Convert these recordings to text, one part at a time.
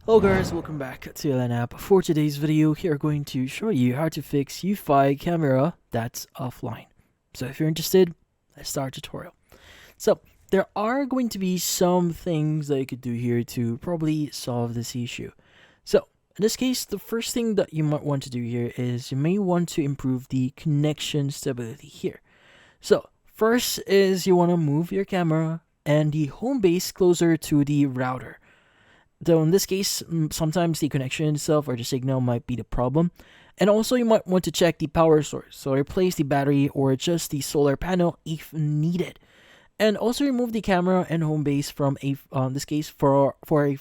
Hello guys, welcome back to LN app. For today's video, we are going to show you how to fix Eufy camera that's offline. So if you're interested, let's start tutorial. So there are going to be some things that you could do here to probably solve this issue. So in this case, the first thing that you might want to do here is you may want to improve the connection stability here. So first is you want to move your camera and the home base closer to the router. So in this case, sometimes the connection itself or the signal might be the problem. And also you might want to check the power source. So replace the battery or just the solar panel if needed. And also remove the camera and home base from this case for a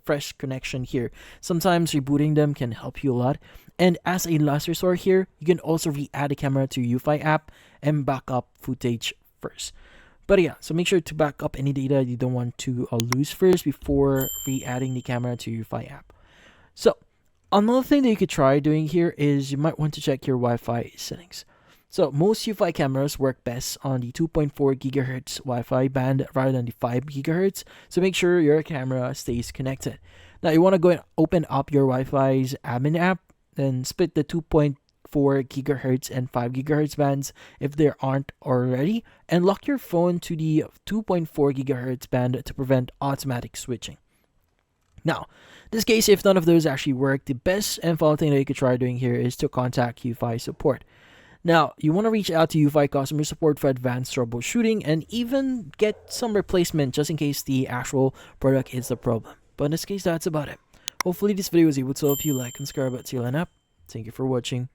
fresh connection here. Sometimes rebooting them can help you a lot. And as a last resort here, you can also re-add the camera to Eufy app and back up footage first. But yeah, so make sure to back up any data you don't want to lose first before re-adding the camera to your Eufy app. So another thing that you could try doing here is you might want to check your Wi-Fi settings. So most Eufy cameras work best on the 2.4 GHz Wi-Fi band rather than the 5 GHz. So make sure your camera stays connected. Now you want to go and open up your Wi-Fi's admin app, then split the 2.4 GHz and 5 GHz bands if there aren't already, and lock your phone to the 2.4 GHz band to prevent automatic switching. Now, in this case, if none of those actually work, the best and final thing that you could try doing here is to contact Eufy support. Now, you want to reach out to Eufy customer support for advanced troubleshooting and even get some replacement just in case the actual product is the problem. But in this case, that's about it. Hopefully this video was able to help you. Like and subscribe to LN app. Thank you for watching.